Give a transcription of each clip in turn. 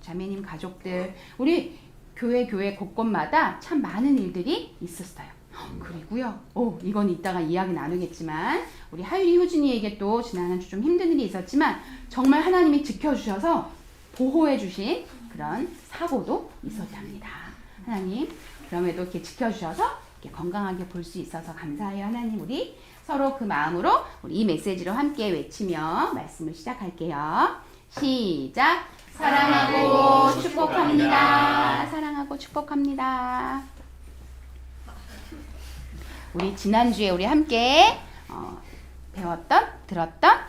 자매님 가족들, 우리 교회 곳곳마다 참 많은 일들이 있었어요. 그리고요, 이건 이따가 이야기 나누겠지만 우리 하율이 효준이에게 또 지난 한 주 좀 힘든 일이 있었지만 정말 하나님이 지켜주셔서 보호해 주신 그런 사고도 있었답니다. 하나님 그럼에도 이렇게 지켜주셔서 이렇게 건강하게 볼 수 있어서 감사해요. 하나님, 우리 서로 그 마음으로 우리 이 메시지로 함께 외치며 말씀을 시작할게요. 시작! 사랑하고 축복합니다. 사랑하고 축복합니다. 우리 지난주에 우리 함께 배웠던, 들었던,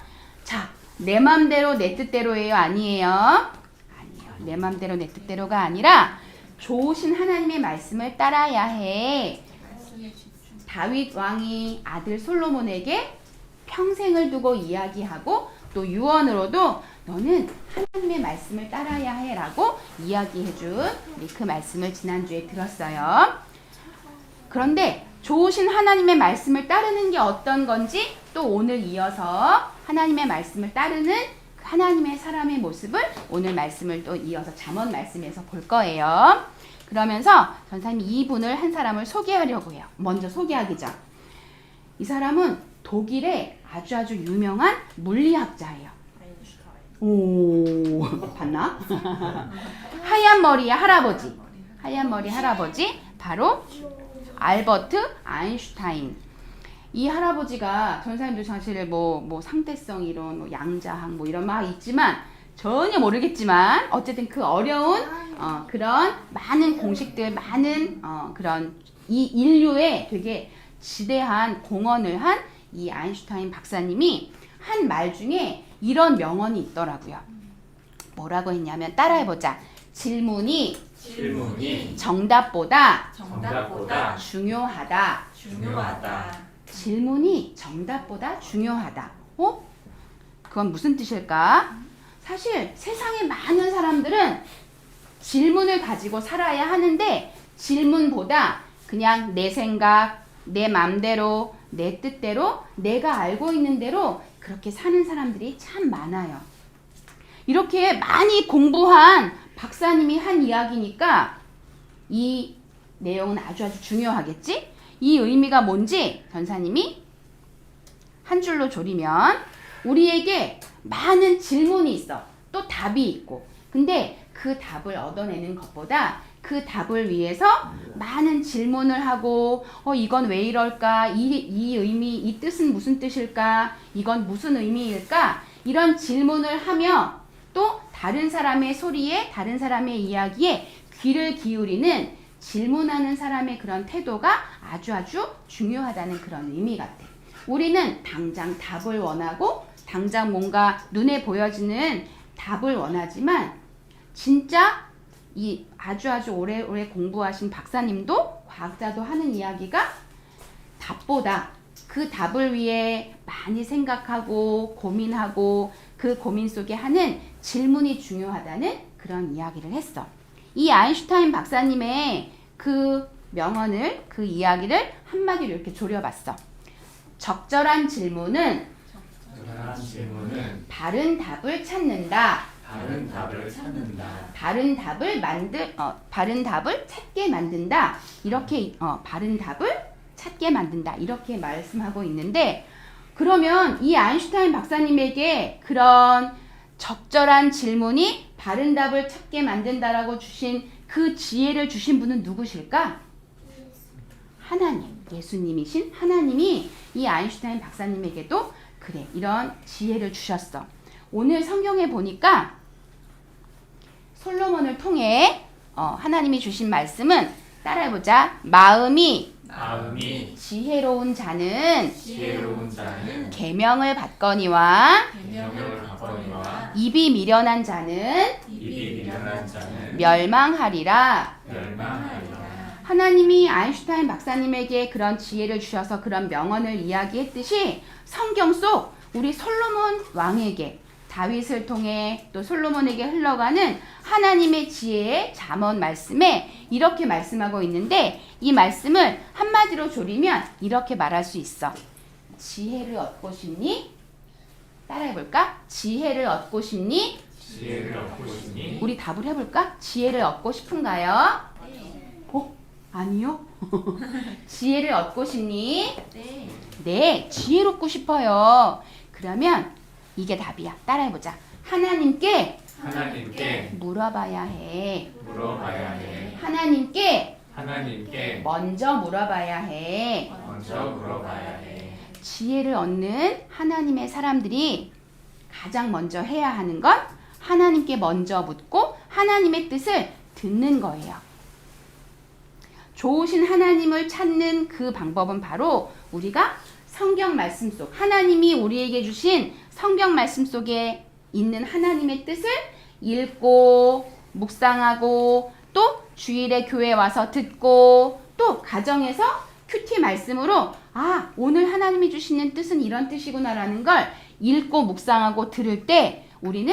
자, 내 맘대로 내 뜻대로예요? 아니에요? 아니에요. 내 맘대로 내 뜻대로가 아니라 좋으신 하나님의 말씀을 따라야 해. 다윗 왕이 아들 솔로몬에게 평생을 두고 이야기하고 또 유언으로도 너는 하나님의 말씀을 따라야 해 라고 이야기해준 우리 그 말씀을 지난주에 들었어요. 그런데 좋으신 하나님의 말씀을 따르는 게 어떤 건지 또 오늘 이어서 하나님의 말씀을 따르는 그 하나님의 사람의 모습을 오늘 말씀을 또 이어서 잠언 말씀에서 볼 거예요. 그러면서 전사님이 이분을 한 사람을 소개하려고 해요. 먼저 소개하기 전. 이 사람은 독일의 아주 유명한 물리학자예요. 오, 봤나? 하얀 머리 할아버지 바로 알버트 아인슈타인. 이 할아버지가 전사님도 사실 뭐 상대성 이론, 뭐 양자학 뭐 이런 막 있지만 전혀 모르겠지만 어쨌든 그 어려운 그런 많은 공식들, 많은 그런 이 인류에 되게 지대한 공헌을 한 이 아인슈타인 박사님이 한 말 중에 이런 명언이 있더라고요. 뭐라고 했냐면 따라해보자. 질문이 정답보다 중요하다. 질문이 정답보다 중요하다. 그건 무슨 뜻일까? 사실 세상에 많은 사람들은 질문을 가지고 살아야 하는데 질문보다 그냥 내 생각, 내 맘대로, 내 뜻대로, 내가 알고 있는 대로 그렇게 사는 사람들이 참 많아요. 이렇게 많이 공부한 박사님이 한 이야기니까 이 내용은 아주 중요하겠지? 이 의미가 뭔지 전사님이 한 줄로 조리면 우리에게 많은 질문이 있어. 또 답이 있고. 근데 그 답을 얻어내는 것보다 그 답을 위해서 많은 질문을 하고 이건 왜 이럴까? 이 의미, 이 뜻은 무슨 뜻일까? 이건 무슨 의미일까? 이런 질문을 하며 또 다른 사람의 소리에, 다른 사람의 이야기에 귀를 기울이는 질문하는 사람의 그런 태도가 아주 중요하다는 그런 의미 같아. 우리는 당장 답을 원하고 당장 뭔가 눈에 보여지는 답을 원하지만 진짜 이 아주 오래 공부하신 박사님도 과학자도 하는 이야기가 답보다 그 답을 위해 많이 생각하고 고민하고 그 고민 속에 하는 질문이 중요하다는 그런 이야기를 했어. 이 아인슈타인 박사님의 그 명언을, 그 이야기를 한마디로 이렇게 조려봤어. 적절한 질문은 바른 답을 찾는다. 바른 답을 찾게 만든다. 이렇게 바른 답을 찾게 만든다. 이렇게 말씀하고 있는데 그러면 이 아인슈타인 박사님에게 그런 적절한 질문이 바른 답을 찾게 만든다라고 주신 그 지혜를 주신 분은 누구실까? 하나님, 예수님이신 하나님이 이 아인슈타인 박사님에게도 그래, 이런 지혜를 주셨어. 오늘 성경에 보니까 솔로몬을 통해 하나님이 주신 말씀은 따라해보자. 마음이 지혜로운 자는 계명을 받거니와 입이 미련한 자는 멸망하리라. 하나님이 아인슈타인 박사님에게 그런 지혜를 주셔서 그런 명언을 이야기했듯이 성경 속 우리 솔로몬 왕에게 다윗을 통해 또 솔로몬에게 흘러가는 하나님의 지혜의 잠언 말씀에 이렇게 말씀하고 있는데 이 말씀을 한마디로 조리면 이렇게 말할 수 있어. 지혜를 얻고 싶니? 따라해볼까? 지혜를 얻고 싶니? 지혜를 얻고 싶니? 우리 답을 해볼까? 지혜를 얻고 싶은가요? 아니요. 지혜를 얻고 싶니? 네. 네, 지혜롭고 싶어요. 그러면 이게 답이야. 따라해보자. 하나님께 하나님께 물어봐야 해. 물어봐야 해. 하나님께 하나님께 먼저 물어봐야 해. 먼저 물어봐야 해. 지혜를 얻는 하나님의 사람들이 가장 먼저 해야 하는 건 하나님께 먼저 묻고 하나님의 뜻을 듣는 거예요. 좋으신 하나님을 찾는 그 방법은 바로 우리가 성경 말씀 속, 하나님이 우리에게 주신 성경 말씀 속에 있는 하나님의 뜻을 읽고 묵상하고 또 주일에 교회 와서 듣고 또 가정에서 큐티 말씀으로 오늘 하나님이 주시는 뜻은 이런 뜻이구나라는 걸 읽고 묵상하고 들을 때 우리는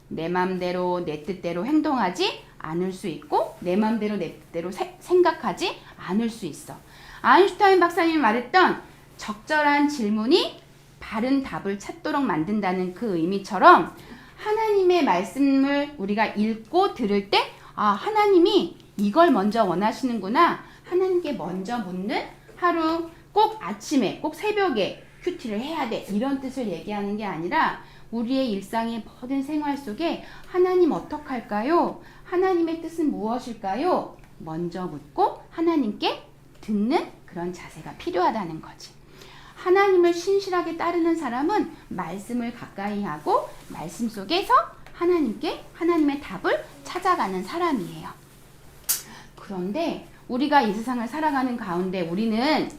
내 맘대로 내 뜻대로 행동하지 않을 수 있고 내 맘대로 내 뜻대로 생각하지 않을 수 있어. 아인슈타인 박사님이 말했던 적절한 질문이 바른 답을 찾도록 만든다는 그 의미처럼 하나님의 말씀을 우리가 읽고 들을 때 하나님이 이걸 먼저 원하시는구나. 하나님께 먼저 묻는 하루 꼭 아침에 꼭 새벽에 큐티를 해야 돼. 이런 뜻을 얘기하는 게 아니라 우리의 일상의 모든 생활 속에 하나님 어떡할까요? 하나님의 뜻은 무엇일까요? 먼저 묻고 하나님께 듣는 그런 자세가 필요하다는 거지. 하나님을 신실하게 따르는 사람은 말씀을 가까이 하고 말씀 속에서 하나님의 답을 찾아가는 사람이에요. 그런데 우리가 이 세상을 살아가는 가운데 우리는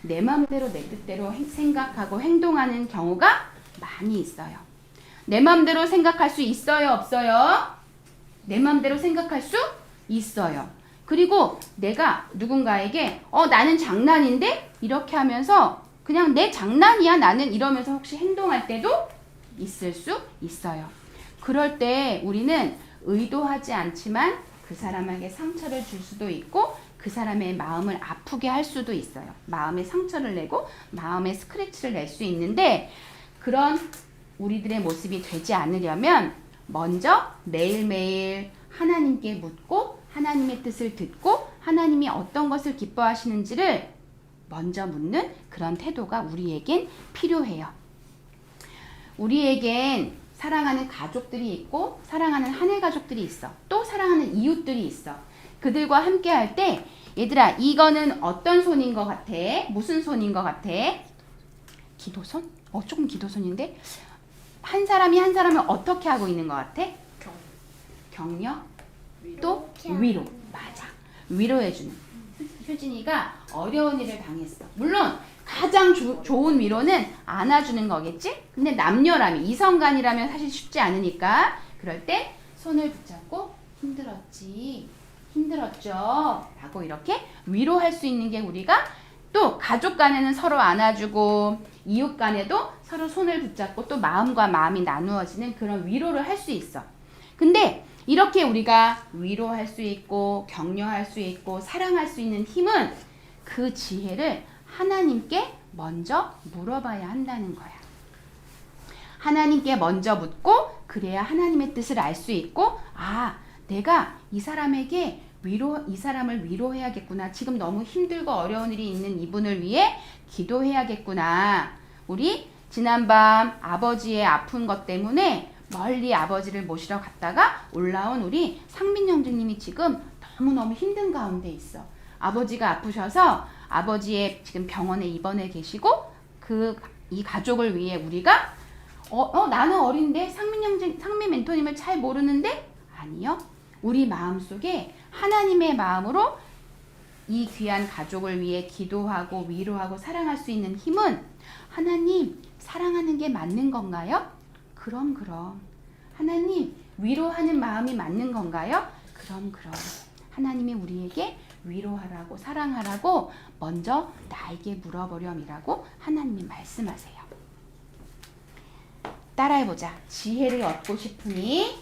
내 마음대로 내 뜻대로 생각하고 행동하는 경우가 많이 있어요. 내 마음대로 생각할 수 있어요, 없어요? 내 마음대로 생각할 수 있어요. 그리고 내가 누군가에게 나는 장난인데? 이렇게 하면서 그냥 내 장난이야 나는 이러면서 혹시 행동할 때도 있을 수 있어요. 그럴 때 우리는 의도하지 않지만 그 사람에게 상처를 줄 수도 있고 그 사람의 마음을 아프게 할 수도 있어요. 마음에 상처를 내고 마음에 스크래치를 낼 수 있는데 그런 우리들의 모습이 되지 않으려면 먼저 매일매일 하나님께 묻고 하나님의 뜻을 듣고 하나님이 어떤 것을 기뻐하시는지를 먼저 묻는 그런 태도가 우리에겐 필요해요. 우리에겐 사랑하는 가족들이 있고 사랑하는 하늘 가족들이 있어. 또 사랑하는 이웃들이 있어. 그들과 함께 할 때 얘들아 이거는 어떤 손인 것 같아? 무슨 손인 것 같아? 기도손? 조금 기도손인데 한 사람이 한 사람을 어떻게 하고 있는 것 같아? 격려? 또 위로. 맞아. 위로해주는. 효진이가 어려운 일을 당했어. 물론 가장 좋은 위로는 안아주는 거겠지? 근데 남녀라면 이성간이라면 사실 쉽지 않으니까 그럴 때 손을 붙잡고 힘들었죠? 라고 이렇게 위로할 수 있는 게 우리가 또 가족 간에는 서로 안아주고 이웃 간에도 서로 손을 붙잡고 또 마음과 마음이 나누어지는 그런 위로를 할 수 있어. 근데 이렇게 우리가 위로할 수 있고 격려할 수 있고 사랑할 수 있는 힘은 그 지혜를 하나님께 먼저 물어봐야 한다는 거야. 하나님께 먼저 묻고 그래야 하나님의 뜻을 알 수 있고 내가 이 사람을 위로해야겠구나. 지금 너무 힘들고 어려운 일이 있는 이분을 위해 기도해야겠구나. 우리 지난밤 아버지의 아픈 것 때문에 멀리 아버지를 모시러 갔다가 올라온 우리 상민 형제님이 지금 너무너무 힘든 가운데 있어. 아버지가 아프셔서 아버지의 지금 병원에 입원해 계시고 이 가족을 위해 우리가 나는 어린데 상민 멘토님을 잘 모르는데 아니요. 우리 마음속에 하나님의 마음으로 이 귀한 가족을 위해 기도하고 위로하고 사랑할 수 있는 힘은 하나님 사랑하는 게 맞는 건가요? 그럼. 하나님 위로하는 마음이 맞는 건가요? 그럼. 하나님이 우리에게 위로하라고 사랑하라고 먼저 나에게 물어보렴이라고 하나님이 말씀하세요. 따라해보자. 지혜를 얻고 싶으니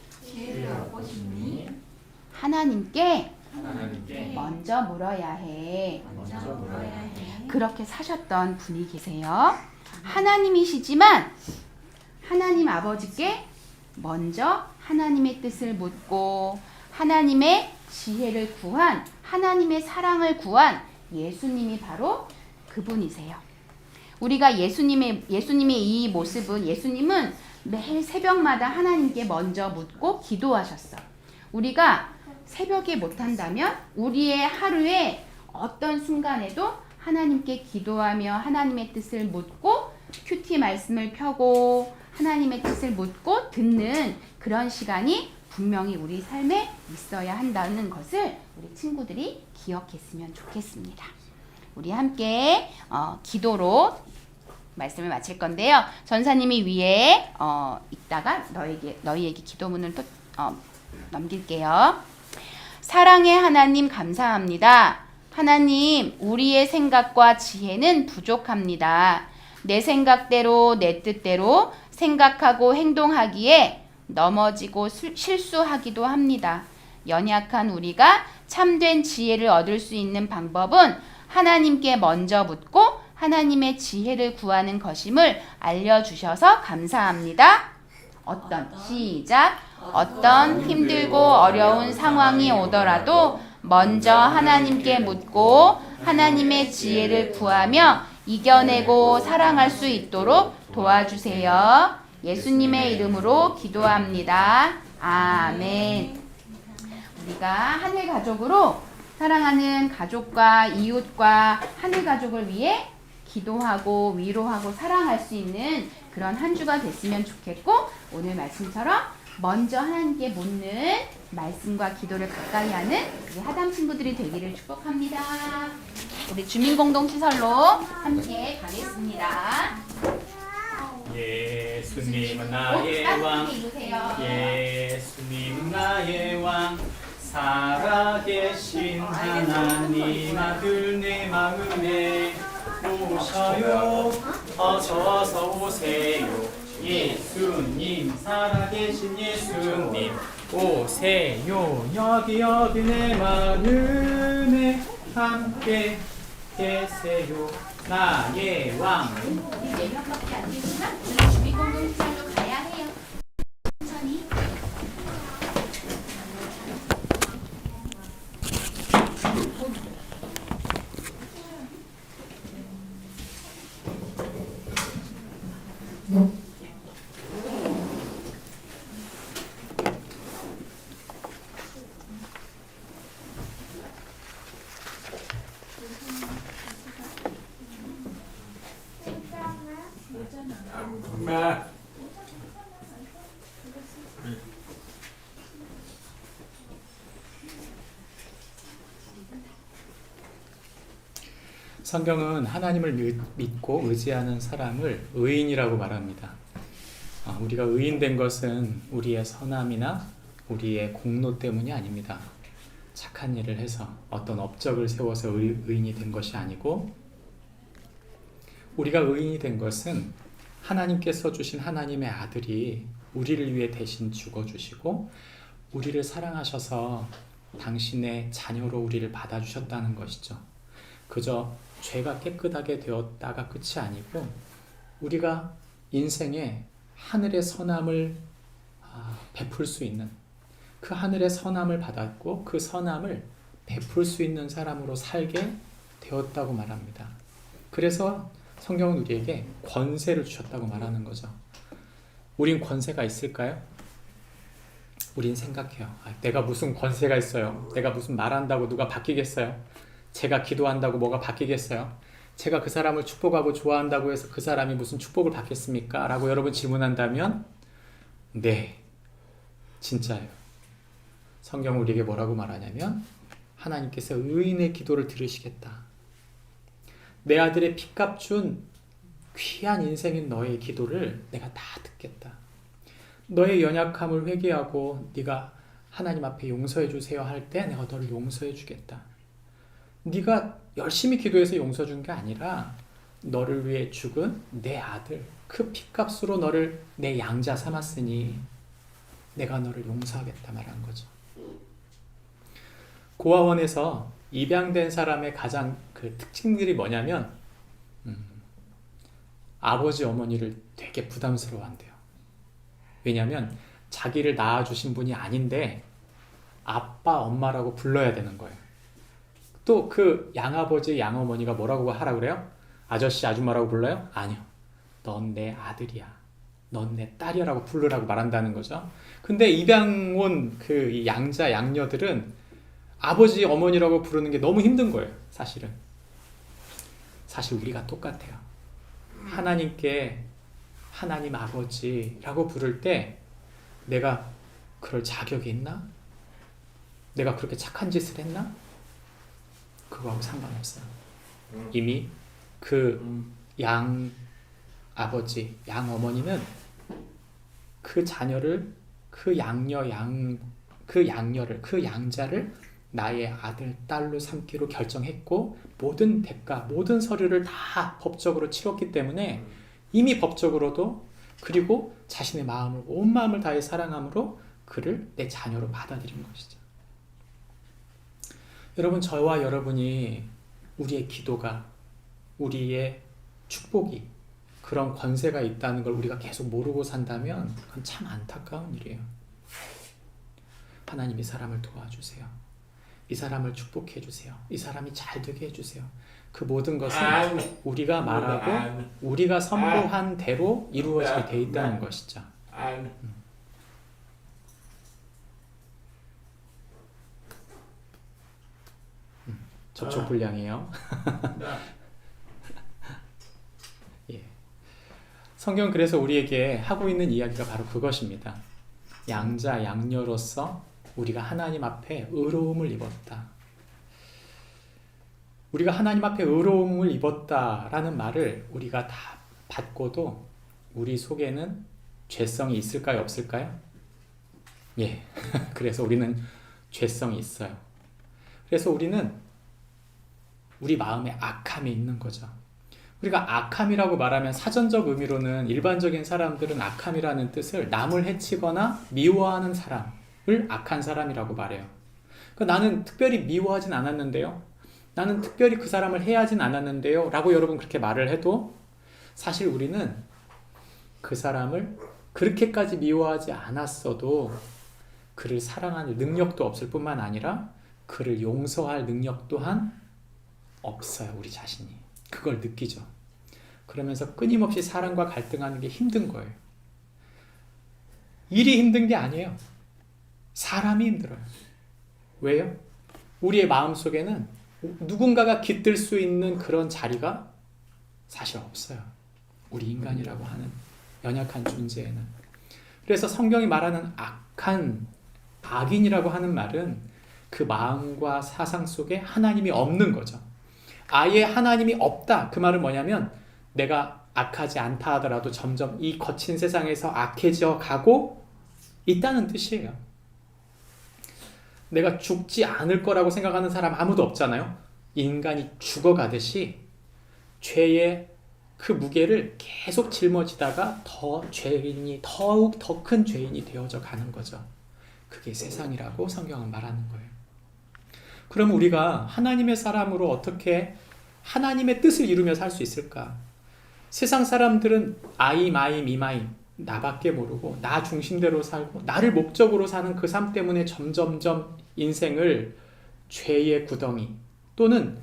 하나님께 먼저 물어야 해. 그렇게 사셨던 분이 계세요. 하나님이시지만 하나님 아버지께 먼저 하나님의 뜻을 묻고 하나님의 지혜를 구한, 하나님의 사랑을 구한 예수님이 바로 그분이세요. 우리가 예수님의 이 모습은, 예수님은 매일 새벽마다 하나님께 먼저 묻고 기도하셨어. 우리가 새벽에 못한다면 우리의 하루에 어떤 순간에도 하나님께 기도하며 하나님의 뜻을 묻고 큐티 말씀을 펴고 하나님의 뜻을 묻고 듣는 그런 시간이 분명히 우리 삶에 있어야 한다는 것을 우리 친구들이 기억했으면 좋겠습니다. 우리 함께 기도로 말씀을 마칠 건데요. 전사님이 위에 있다가 너희에게 기도문을 또 넘길게요. 사랑의 하나님 감사합니다. 하나님, 우리의 생각과 지혜는 부족합니다. 내 생각대로 내 뜻대로 생각하고 행동하기에 넘어지고 실수하기도 합니다. 연약한 우리가 참된 지혜를 얻을 수 있는 방법은 하나님께 먼저 묻고 하나님의 지혜를 구하는 것임을 알려주셔서 감사합니다. 어떤 힘들고 어려운 상황이 오더라도 먼저 하나님께 묻고 하나님의 지혜를 구하며 이겨내고 사랑할 수 있도록 도와주세요. 예수님의 이름으로 기도합니다. 아멘. 우리가 하늘 가족으로 사랑하는 가족과 이웃과 하늘 가족을 위해 기도하고 위로하고 사랑할 수 있는 그런 한 주가 됐으면 좋겠고, 오늘 말씀처럼 먼저 하나님께 묻는 말씀과 기도를 가까이 하는 우리 하담 친구들이 되기를 축복합니다. 우리 주민공동시설로 함께 가겠습니다. 예수님은 나의 왕, 예수님은 나의 왕, 살아계신 하나님 아들 내 마음에 오셔요, 어서서 오세요. 예수님, 살아계신 예수님 오세요. 여기 내 마음에 함께 계세요. 나의 왕. 우리 4명밖에 안 되지만 우리 주민공동시설로 가야 해요. 천천히. 성경은 하나님을 믿고 의지하는 사람을 의인이라고 말합니다. 우리가 의인된 것은 우리의 선함이나 우리의 공로 때문이 아닙니다. 착한 일을 해서 어떤 업적을 세워서 의인이 된 것이 아니고, 우리가 의인이 된 것은 하나님께서 주신 하나님의 아들이 우리를 위해 대신 죽어주시고 우리를 사랑하셔서 당신의 자녀로 우리를 받아주셨다는 것이죠. 그저 죄가 깨끗하게 되었다가 끝이 아니고, 우리가 인생에 하늘의 선함을 베풀 수 있는, 그 하늘의 선함을 받았고 그 선함을 베풀 수 있는 사람으로 살게 되었다고 말합니다. 그래서 성경은 우리에게 권세를 주셨다고 말하는 거죠. 우린 권세가 있을까요? 우린 생각해요. 내가 무슨 권세가 있어요? 내가 무슨 말한다고 누가 바뀌겠어요? 제가 기도한다고 뭐가 바뀌겠어요? 제가 그 사람을 축복하고 좋아한다고 해서 그 사람이 무슨 축복을 받겠습니까? 라고 여러분 질문한다면, 네, 진짜예요. 성경은 우리에게 뭐라고 말하냐면, 하나님께서 의인의 기도를 들으시겠다. 내 아들의 피값 준 귀한 인생인 너의 기도를 내가 다 듣겠다. 너의 연약함을 회개하고 네가 하나님 앞에 용서해 주세요 할 때 내가 너를 용서해 주겠다. 네가 열심히 기도해서 용서 준 게 아니라 너를 위해 죽은 내 아들, 그 피값으로 너를 내 양자 삼았으니 내가 너를 용서하겠다 말한 거죠. 고아원에서 입양된 사람의 가장 그 특징들이 뭐냐면 아버지 어머니를 되게 부담스러워한대요. 왜냐하면 자기를 낳아주신 분이 아닌데 아빠, 엄마라고 불러야 되는 거예요. 또 그 양아버지, 양어머니가 뭐라고 하라 그래요? 아저씨, 아줌마라고 불러요? 아니요. 넌 내 아들이야. 넌 내 딸이라고 부르라고 말한다는 거죠. 근데 입양 온 그 양자, 양녀들은 아버지, 어머니라고 부르는 게 너무 힘든 거예요. 사실은. 사실 우리가 똑같아요. 하나님께 하나님 아버지라고 부를 때 내가 그럴 자격이 있나? 내가 그렇게 착한 짓을 했나? 그거하고 상관없어요. 이미 그 양 아버지, 양 어머니는 그 자녀를, 그 양녀를, 그 양자를 나의 아들, 딸로 삼기로 결정했고 모든 대가, 모든 서류를 다 법적으로 치렀기 때문에 이미 법적으로도 그리고 자신의 마음을, 온 마음을 다해 사랑함으로 그를 내 자녀로 받아들인 것이죠. 여러분, 저와 여러분이 우리의 기도가, 우리의 축복이 그런 권세가 있다는 걸 우리가 계속 모르고 산다면 그건 참 안타까운 일이에요. 하나님이 사람을 도와주세요. 이 사람을 축복해 주세요. 이 사람이 잘 되게 해주세요. 그 모든 것은 우리가 말하고 우리가 선포한 대로 이루어지게 돼 있다는 것이죠. 접촉 불량이에요. 예. 성경 그래서 우리에게 하고 있는 이야기가 바로 그것입니다. 양자 양녀로서 우리가 하나님 앞에 의로움을 입었다. 우리가 하나님 앞에 의로움을 입었다라는 말을 우리가 다 받고도 우리 속에는 죄성이 있을까요? 없을까요? 예. 그래서 우리는 죄성이 있어요. 그래서 우리는 우리 마음에 악함이 있는 거죠. 우리가 악함이라고 말하면 사전적 의미로는 일반적인 사람들은 악함이라는 뜻을 남을 해치거나 미워하는 사람을 악한 사람이라고 말해요. 그러니까 나는 특별히 미워하진 않았는데요. 나는 특별히 그 사람을 해하진 않았는데요. 라고 여러분 그렇게 말을 해도 사실 우리는 그 사람을 그렇게까지 미워하지 않았어도 그를 사랑하는 능력도 없을 뿐만 아니라 그를 용서할 능력 또한 없어요. 우리 자신이. 그걸 느끼죠. 그러면서 끊임없이 사람과 갈등하는 게 힘든 거예요. 일이 힘든 게 아니에요. 사람이 힘들어요. 왜요? 우리의 마음속에는 누군가가 깃들 수 있는 그런 자리가 사실 없어요. 우리 인간이라고 하는 연약한 존재에는. 그래서 성경이 말하는 악인이라고 하는 말은 그 마음과 사상 속에 하나님이 없는 거죠. 아예 하나님이 없다. 그 말은 뭐냐면 내가 악하지 않다 하더라도 점점 이 거친 세상에서 악해져 가고 있다는 뜻이에요. 내가 죽지 않을 거라고 생각하는 사람 아무도 없잖아요. 인간이 죽어가듯이 죄의 그 무게를 계속 짊어지다가 더욱 더 큰 죄인이 되어져 가는 거죠. 그게 세상이라고 성경은 말하는 거예요. 그럼 우리가 하나님의 사람으로 어떻게 하나님의 뜻을 이루며 살 수 있을까? 세상 사람들은 아임, 아임, 이마임, 나밖에 모르고 나 중심대로 살고 나를 목적으로 사는 그 삶 때문에 점점점 인생을 죄의 구덩이 또는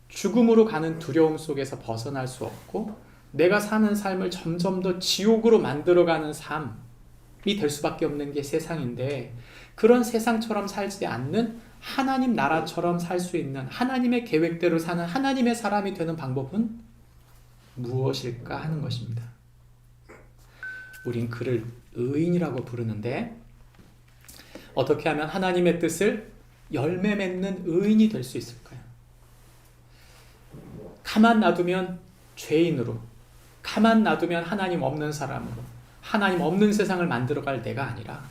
죽음으로 가는 두려움 속에서 벗어날 수 없고 내가 사는 삶을 점점 더 지옥으로 만들어가는 삶이 될 수밖에 없는 게 세상인데 그런 세상처럼 살지 않는 하나님 나라처럼 살 수 있는 하나님의 계획대로 사는 하나님의 사람이 되는 방법은 무엇일까 하는 것입니다. 우린 그를 의인이라고 부르는데 어떻게 하면 하나님의 뜻을 열매 맺는 의인이 될 수 있을까요? 가만 놔두면 죄인으로, 가만 놔두면 하나님 없는 사람으로, 하나님 없는 세상을 만들어갈 내가 아니라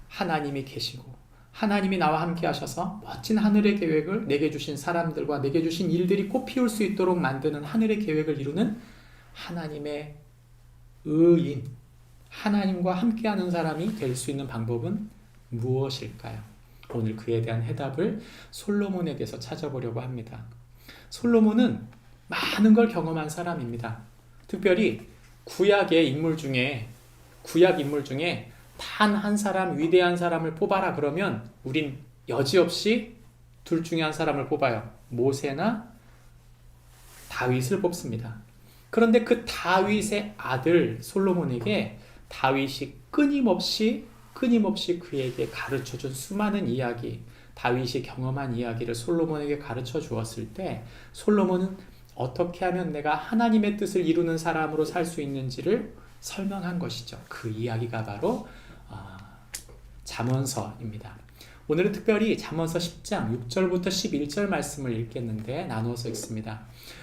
하나님이 계시고 하나님이 나와 함께 하셔서 멋진 하늘의 계획을 내게 주신 사람들과 내게 주신 일들이 꽃피울 수 있도록 만드는 하늘의 계획을 이루는 하나님의 의인, 하나님과 함께하는 사람이 될 수 있는 방법은 무엇일까요? 오늘 그에 대한 해답을 솔로몬에게서 찾아보려고 합니다. 솔로몬은 많은 걸 경험한 사람입니다. 특별히 구약 인물 중에 단 한 사람, 위대한 사람을 뽑아라 그러면 우린 여지없이 둘 중에 한 사람을 뽑아요. 모세나 다윗을 뽑습니다. 그런데 그 다윗의 아들 솔로몬에게 다윗이 끊임없이 그에게 가르쳐준 수많은 이야기, 다윗이 경험한 이야기를 솔로몬에게 가르쳐 주었을 때 솔로몬은 어떻게 하면 내가 하나님의 뜻을 이루는 사람으로 살 수 있는지를 설명한 것이죠. 그 이야기가 바로 잠언서입니다. 오늘은 특별히 잠언서 10장 6절부터 11절 말씀을 읽겠는데 나누어서 읽습니다.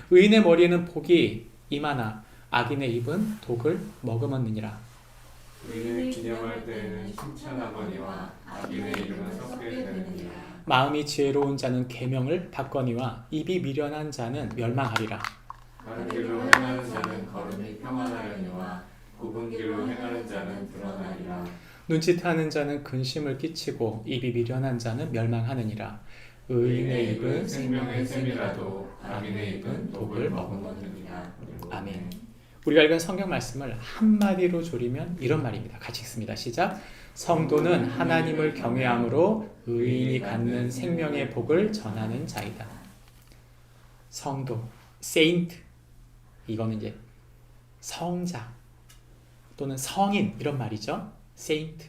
의인의 머리에는 복이 임하나 악인의 입은 독을 머금었느니라. 의인을 기념할 때에는 칭찬하거니와 악인의 이름은 썩게 되느니라. 마음이 지혜로운 자는 계명을 받거니와 입이 미련한 자는 멸망하리라. 바른 길로 행하는 자는 걸음이 평안하려니와 굽은 길로 행하는 자는 불안하리라. 눈짓하는 자는 근심을 끼치고 입이 미련한 자는 멸망하느니라. 의인의 입은 생명의 샘이라도 악인의 입은 독을 머금었느니라. 아멘. 우리가 읽은 성경 말씀을 한마디로 조리면 이런 말입니다. 같이 읽습니다. 시작. 성도는 하나님을 경외함으로 의인이 갖는 생명의 복을 전하는 자이다. 성도, 세인트, 이거는 이제 성자 또는 성인 이런 말이죠. 세인트.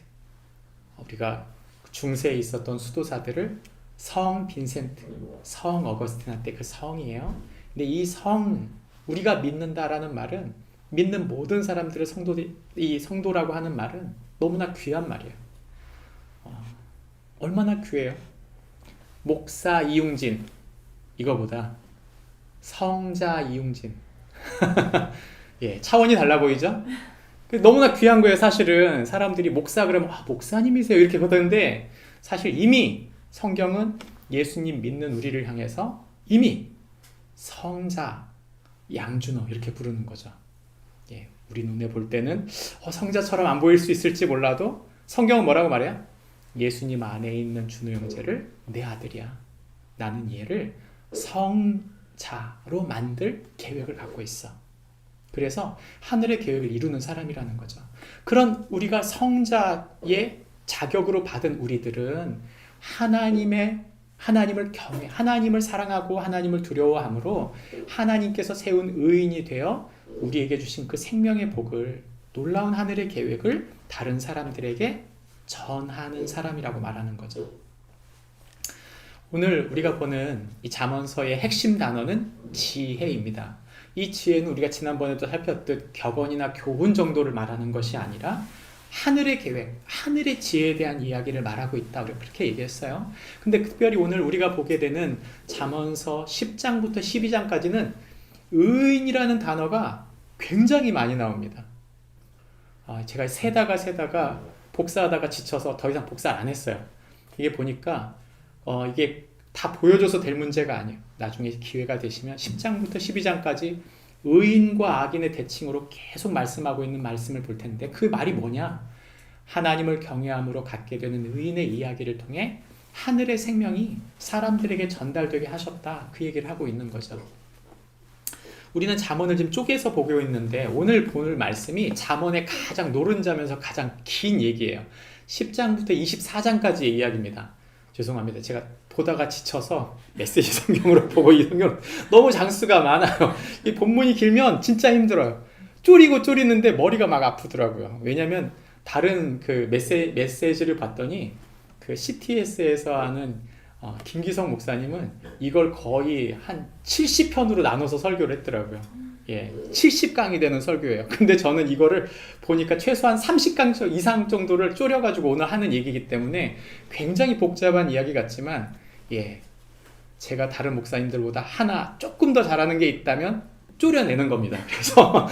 우리가 중세에 있었던 수도사들을 성 빈센트, 성 어거스틴한테 그 성이에요. 근데 이 성, 우리가 믿는다라는 말은 믿는 모든 사람들을 이 성도라고 하는 말은 너무나 귀한 말이에요. 얼마나 귀해요? 목사 이용진 이거보다 성자 이용진 예, 차원이 달라 보이죠? 너무나 귀한 거예요. 사실은 사람들이 목사 그러면 목사님이세요 이렇게 그러는데 사실 이미 성경은 예수님 믿는 우리를 향해서 이미 성자 양준호 이렇게 부르는 거죠. 예, 우리 눈에 볼 때는 성자처럼 안 보일 수 있을지 몰라도 성경은 뭐라고 말해요? 예수님 안에 있는 준호 형제를 내 아들이야. 나는 얘를 성자로 만들 계획을 갖고 있어. 그래서 하늘의 계획을 이루는 사람이라는 거죠. 그런 우리가 성자의 자격으로 받은 우리들은 하나님을 경외, 하나님을 사랑하고 하나님을 두려워함으로 하나님께서 세운 의인이 되어 우리에게 주신 그 생명의 복을, 놀라운 하늘의 계획을 다른 사람들에게 전하는 사람이라고 말하는 거죠. 오늘 우리가 보는 이 잠언서의 핵심 단어는 지혜입니다. 이 지혜는 우리가 지난번에도 살폈듯 격언이나 교훈 정도를 말하는 것이 아니라 하늘의 계획, 하늘의 지혜에 대한 이야기를 말하고 있다. 우리가 그렇게 얘기했어요. 근데 특별히 오늘 우리가 보게 되는 잠언서 10장부터 12장까지는 의인이라는 단어가 굉장히 많이 나옵니다. 제가 세다가 복사하다가 지쳐서 더 이상 복사를 안 했어요. 이게 보니까 이게 다 보여줘서 될 문제가 아니에요. 나중에 기회가 되시면 10장부터 12장까지 의인과 악인의 대칭으로 계속 말씀하고 있는 말씀을 볼 텐데 그 말이 뭐냐? 하나님을 경외함으로 갖게 되는 의인의 이야기를 통해 하늘의 생명이 사람들에게 전달되게 하셨다. 그 얘기를 하고 있는 거죠. 우리는 잠언을 지금 쪼개서 보고 있는데 오늘 볼 말씀이 잠언의 가장 노른자면서 가장 긴 얘기예요. 10장부터 24장까지의 이야기입니다. 죄송합니다. 제가 보다가 지쳐서 메시지 성경으로 보고 이 성경 너무 장수가 많아요. 이 본문이 길면 진짜 힘들어요. 쪼리는데 머리가 막 아프더라고요. 왜냐면 다른 그 메시지를 봤더니 그 CTS에서 하는 김기성 목사님은 이걸 거의 한 70편으로 나눠서 설교를 했더라고요. 예, 70강이 되는 설교예요. 근데 저는 이거를 보니까 최소한 30강 이상 정도를 쪼려가지고 오늘 하는 얘기이기 때문에 굉장히 복잡한 이야기 같지만, 예, 제가 다른 목사님들보다 하나 조금 더 잘하는 게 있다면 쪼려내는 겁니다. 그래서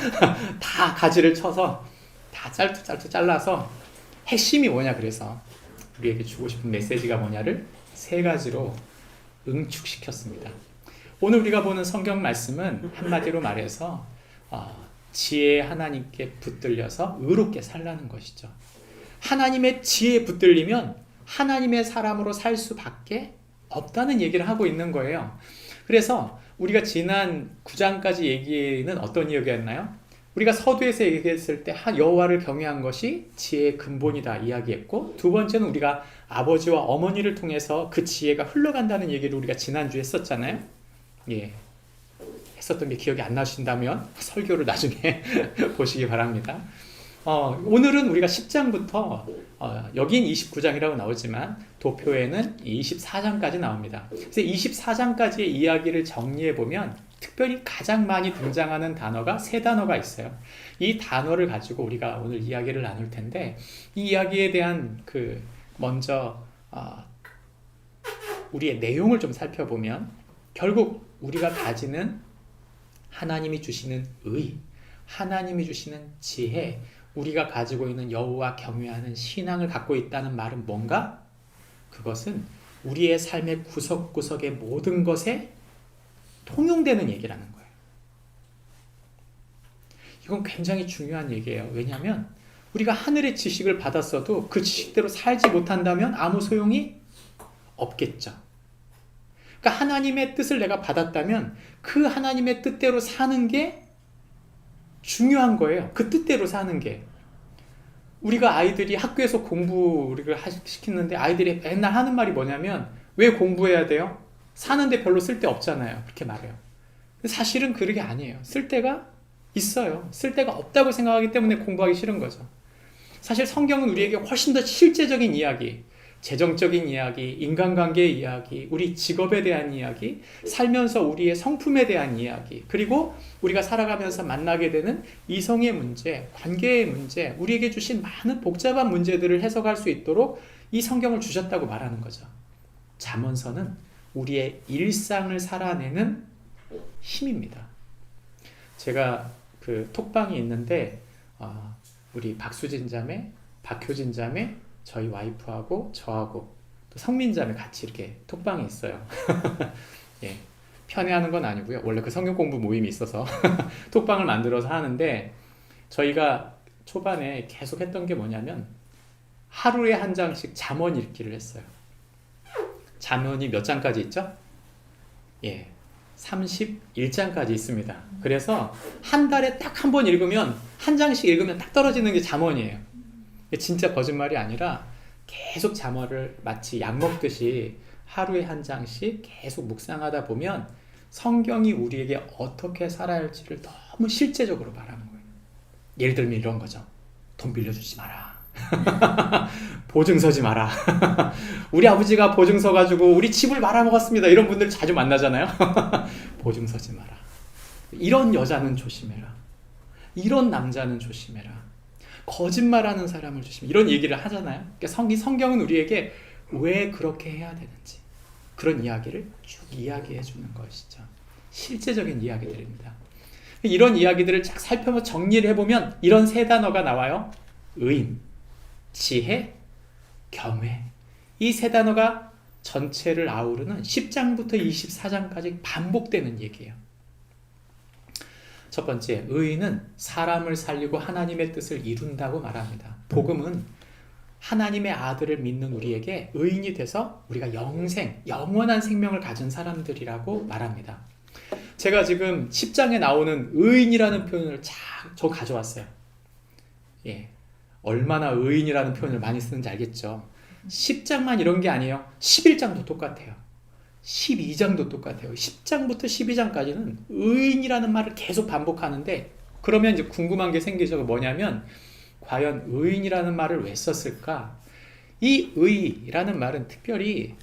다 가지를 쳐서 다 짤투 잘라서 핵심이 뭐냐, 그래서 우리에게 주고 싶은 메시지가 뭐냐를 3가지로 응축시켰습니다. 오늘 우리가 보는 성경 말씀은 한마디로 말해서 지혜의 하나님께 붙들려서 의롭게 살라는 것이죠. 하나님의 지혜에 붙들리면 하나님의 사람으로 살 수밖에 없다는 얘기를 하고 있는 거예요. 그래서 우리가 지난 9장까지 얘기는 어떤 이야기였나요? 우리가 서두에서 얘기했을 때 여호와를 경외한 것이 지혜의 근본이다 이야기했고, 두 번째는 우리가 아버지와 어머니를 통해서 그 지혜가 흘러간다는 얘기를 우리가 지난주에 했었잖아요. 예, 했었던 게 기억이 안 나신다면 설교를 나중에 보시기 바랍니다. 오늘은 우리가 10장부터 여긴 29장이라고 나오지만 도표에는 24장까지 나옵니다. 그래서 24장까지의 이야기를 정리해 보면 특별히 가장 많이 등장하는 단어가 세 단어가 있어요. 이 단어를 가지고 우리가 오늘 이야기를 나눌 텐데, 이 이야기에 대한 먼저 우리의 내용을 좀 살펴보면, 결국 우리가 가지는 하나님이 주시는 의, 하나님이 주시는 지혜, 우리가 가지고 있는 여호와 경외하는 신앙을 갖고 있다는 말은 뭔가? 그것은 우리의 삶의 구석구석의 모든 것에 통용되는 얘기라는 거예요. 이건 굉장히 중요한 얘기예요. 왜냐하면 우리가 하늘의 지식을 받았어도 그 지식대로 살지 못한다면 아무 소용이 없겠죠. 그러니까 하나님의 뜻을 내가 받았다면 그 하나님의 뜻대로 사는 게 중요한 거예요. 그 뜻대로 사는 게. 우리가 아이들이 학교에서 공부를 시키는데 아이들이 맨날 하는 말이 뭐냐면, 왜 공부해야 돼요? 사는데 별로 쓸데 없잖아요. 그렇게 말해요. 사실은 그게 아니에요. 쓸데가 있어요. 쓸데가 없다고 생각하기 때문에 공부하기 싫은 거죠. 사실 성경은 우리에게 훨씬 더 실제적인 이야기, 재정적인 이야기, 인간관계의 이야기, 우리 직업에 대한 이야기, 살면서 우리의 성품에 대한 이야기, 그리고 우리가 살아가면서 만나게 되는 이성의 문제, 관계의 문제, 우리에게 주신 많은 복잡한 문제들을 해석할 수 있도록 이 성경을 주셨다고 말하는 거죠. 잠언서는 우리의 일상을 살아내는 힘입니다. 제가 톡방이 있는데 우리 박수진 자매, 박효진 자매, 저희 와이프하고 저하고 또 성민 자매 같이 이렇게 톡방이 있어요. 예, 편애하는 건 아니고요. 원래 그 성경 공부 모임이 있어서 톡방을 만들어서 하는데, 저희가 초반에 계속 했던 게 뭐냐면 하루에 한 장씩 잠언 읽기를 했어요. 잠언이 몇 장까지 있죠? 예, 31장까지 있습니다. 그래서 한 달에 딱 한 번 읽으면, 한 장씩 읽으면 딱 떨어지는 게 잠언이에요. 진짜 거짓말이 아니라 계속 잠언을 마치 약 먹듯이 하루에 한 장씩 계속 묵상하다 보면 성경이 우리에게 어떻게 살아야 할지를 너무 실제적으로 말하는 거예요. 예를 들면 이런 거죠. 돈 빌려주지 마라. 보증 서지 마라. 우리 아버지가 보증 서가지고 우리 집을 말아먹었습니다. 이런 분들 자주 만나잖아요. 보증 서지 마라. 이런 여자는 조심해라. 이런 남자는 조심해라. 거짓말하는 사람을 조심해. 이런 얘기를 하잖아요. 그러니까 성경은 우리에게 왜 그렇게 해야 되는지 그런 이야기를 쭉 이야기해 주는 것이죠. 실제적인 이야기들입니다. 이런 이야기들을 쫙 살펴보면 정리를 해보면 이런 세 단어가 나와요. 의인, 지혜, 경외. 이 세 단어가 전체를 아우르는 10장부터 24장까지 반복되는 얘기예요. 첫 번째, 의인은 사람을 살리고 하나님의 뜻을 이룬다고 말합니다. 복음은 하나님의 아들을 믿는 우리에게 의인이 돼서 우리가 영원한 생명을 가진 사람들이라고 말합니다. 제가 지금 10장에 나오는 의인이라는 표현을 저 가져왔어요. 예, 얼마나 의인이라는 표현을 많이 쓰는지 알겠죠? 10장만 이런 게 아니에요. 11장도 똑같아요. 12장도 똑같아요. 10장부터 12장까지는 의인이라는 말을 계속 반복하는데, 그러면 이제 궁금한 게 생기죠. 뭐냐면 과연 의인이라는 말을 왜 썼을까? 이 의라는 말은 특별히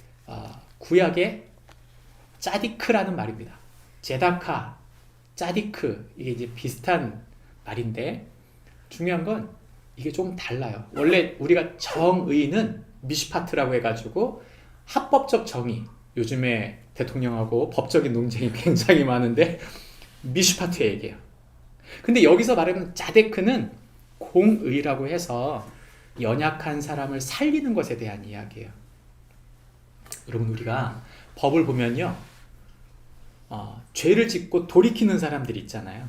구약의 짜디크라는 말입니다. 제다카, 짜디크, 이게 이제 비슷한 말인데 중요한 건 이게 조금 달라요. 원래 우리가 정의는 미슈파트라고 해가지고 합법적 정의, 요즘에 대통령하고 법적인 논쟁이 굉장히 많은데 미슈파트 얘기예요. 근데 여기서 말하는 짜데크는 공의라고 해서 연약한 사람을 살리는 것에 대한 이야기예요. 여러분, 우리가 법을 보면요, 죄를 짓고 돌이키는 사람들이 있잖아요.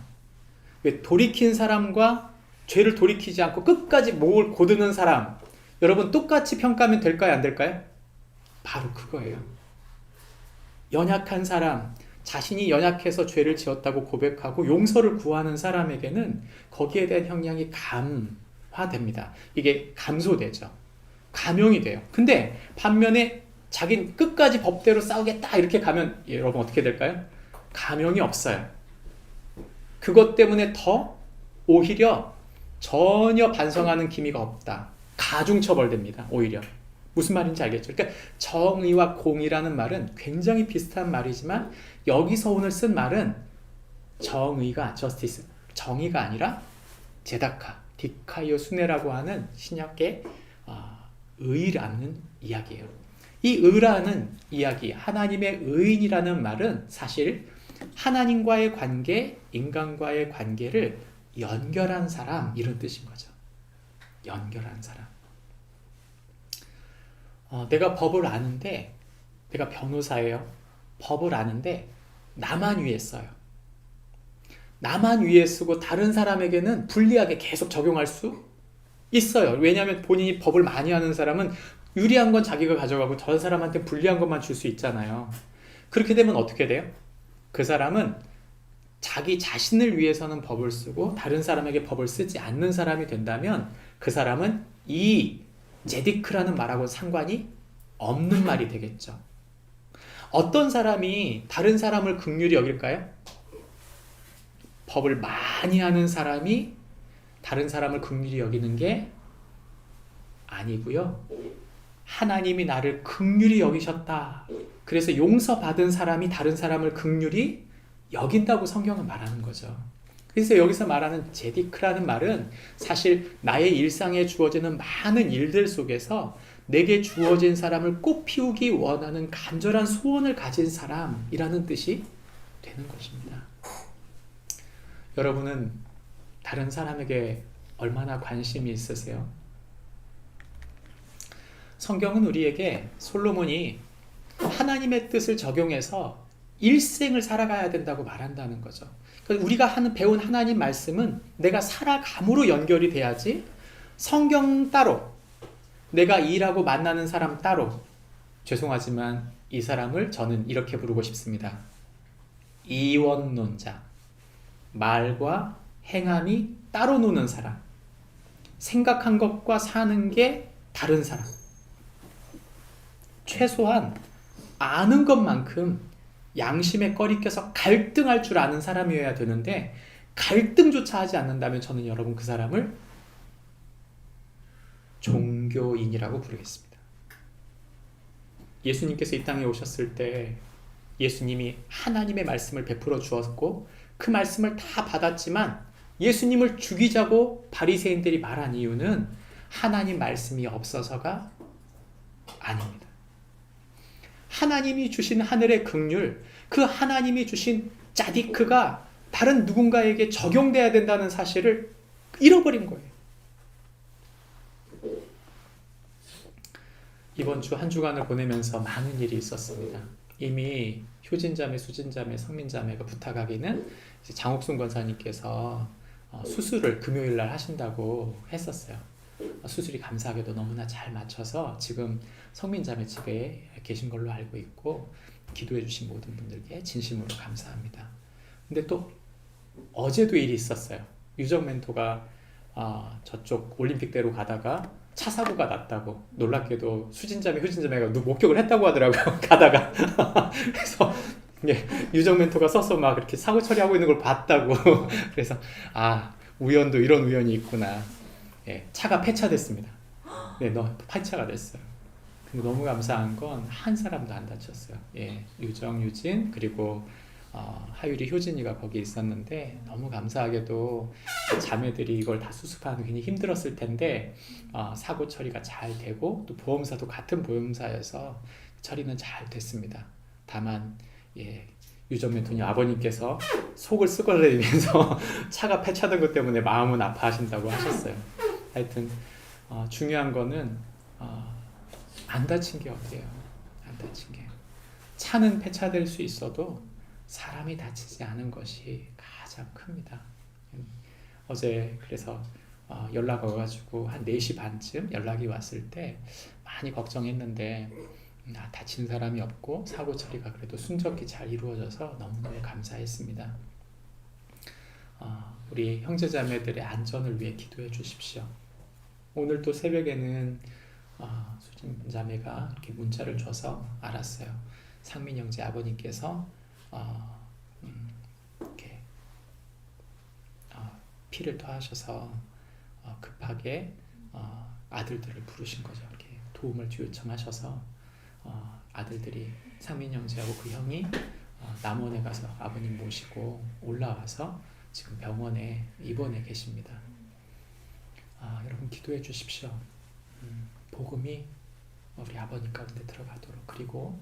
왜 돌이킨 사람과 죄를 돌이키지 않고 끝까지 목을 고드는 사람, 여러분 똑같이 평가하면 될까요, 안 될까요? 바로 그거예요. 연약한 사람, 자신이 연약해서 죄를 지었다고 고백하고 용서를 구하는 사람에게는 거기에 대한 형량이 감화됩니다. 이게 감소되죠. 감형이 돼요. 근데 반면에 자기는 끝까지 법대로 싸우겠다 이렇게 가면 여러분 어떻게 될까요? 감형이 없어요. 그것 때문에 더 오히려 전혀 반성하는 기미가 없다. 가중처벌됩니다. 오히려. 무슨 말인지 알겠죠? 그러니까 정의와 공의라는 말은 굉장히 비슷한 말이지만 여기서 오늘 쓴 말은 정의가 justice, 정의가 아니라 제다카, 디카이오 수네라고 하는 신약의 의라는 이야기예요. 이 의라는 이야기, 하나님의 의인이라는 말은 사실 하나님과의 관계, 인간과의 관계를 연결한 사람 이런 뜻인 거죠. 연결한 사람. 내가 법을 아는데, 내가 변호사예요. 법을 아는데 나만 위에 써요. 나만 위에 쓰고 다른 사람에게는 불리하게 계속 적용할 수 있어요. 왜냐하면 본인이 법을 많이 아는 사람은 유리한 건 자기가 가져가고 저 사람한테 불리한 것만 줄 수 있잖아요. 그렇게 되면 어떻게 돼요? 그 사람은 자기 자신을 위해서는 법을 쓰고 다른 사람에게 법을 쓰지 않는 사람이 된다면 그 사람은 이 제디크라는 말하고 상관이 없는 말이 되겠죠. 어떤 사람이 다른 사람을 긍휼히 여길까요? 법을 많이 아는 사람이 다른 사람을 긍휼히 여기는 게 아니고요. 하나님이 나를 긍휼히 여기셨다. 그래서 용서받은 사람이 다른 사람을 긍휼히 여긴다고 성경은 말하는 거죠. 그래서 여기서 말하는 제디크라는 말은 사실 나의 일상에 주어지는 많은 일들 속에서 내게 주어진 사람을 꽃피우기 원하는 간절한 소원을 가진 사람이라는 뜻이 되는 것입니다. 여러분은 다른 사람에게 얼마나 관심이 있으세요? 성경은 우리에게 솔로몬이 하나님의 뜻을 적용해서 일생을 살아가야 된다고 말한다는 거죠. 그러니까 우리가 배운 하나님 말씀은 내가 살아감으로 연결이 돼야지 성경 따로, 내가 일하고 만나는 사람 따로, 죄송하지만 이 사람을 저는 이렇게 부르고 싶습니다. 이원론자, 말과 행함이 따로 노는 사람, 생각한 것과 사는 게 다른 사람. 최소한 아는 것만큼 양심에 꺼리 껴서 갈등할 줄 아는 사람이어야 되는데 갈등조차 하지 않는다면 저는 여러분 그 사람을 종교인이라고 부르겠습니다. 예수님께서 이 땅에 오셨을 때 예수님이 하나님의 말씀을 베풀어 주었고 그 말씀을 다 받았지만 예수님을 죽이자고 바리새인들이 말한 이유는 하나님 말씀이 없어서가 아닙니다. 하나님이 주신 하늘의 긍휼, 그 하나님이 주신 짜디크가 다른 누군가에게 적용돼야 된다는 사실을 잃어버린 거예요. 이번 주 한 주간을 보내면서 많은 일이 있었습니다. 이미 효진자매, 수진자매, 성민자매가 부탁하기는 장옥순 권사님께서 수술을 금요일 날 하신다고 했었어요. 수술이 감사하게도 너무나 잘 맞춰서 지금 성민자매 집에 계신 걸로 알고 있고 기도해 주신 모든 분들께 진심으로 감사합니다. 근데 또 어제도 일이 있었어요. 유정 멘토가 저쪽 올림픽대로 가다가 차 사고가 났다고, 놀랍게도 수진자매, 효진자매가 목격을 했다고 하더라고요. 가다가 그래서 유정 멘토가 써서 막 이렇게 사고 처리하고 있는 걸 봤다고. 그래서 우연도 이런 우연이 있구나. 예, 차가 폐차됐습니다. 네, 폐차가 됐어요. 근데 너무 감사한 건 한 사람도 안 다쳤어요. 예, 유정, 유진 그리고 하율이, 효진이가 거기 있었는데 너무 감사하게도 자매들이 이걸 다 수습하는 굉장히 힘들었을 텐데 사고 처리가 잘 되고 또 보험사도 같은 보험사여서 처리는 잘 됐습니다. 다만 유정 멘토님 아버님께서 속을 쓰걸리면서 차가 폐차된 것 때문에 마음은 아파하신다고 하셨어요. 하여튼 중요한 거는 안 다친 게 어때요? 안 다친 게. 차는 폐차될 수 있어도 사람이 다치지 않은 것이 가장 큽니다. 어제 그래서 연락 와가지고 한 4시 반쯤 연락이 왔을 때 많이 걱정했는데 다친 사람이 없고 사고 처리가 그래도 순적히 잘 이루어져서 너무너무 감사했습니다. 우리 형제자매들의 안전을 위해 기도해 주십시오. 오늘 또 새벽에는 수진 자매가 이렇게 문자를 줘서 알았어요. 상민 형제 아버님께서 이렇게 피를 토하셔서 급하게 아들들을 부르신 거죠. 이렇게 도움을 요청하셔서 아들들이 상민 형제하고 그 형이 남원에 가서 아버님 모시고 올라와서 지금 병원에 입원해 계십니다. 여러분 기도해 주십시오. 복음이 우리 아버님 가운데 들어가도록, 그리고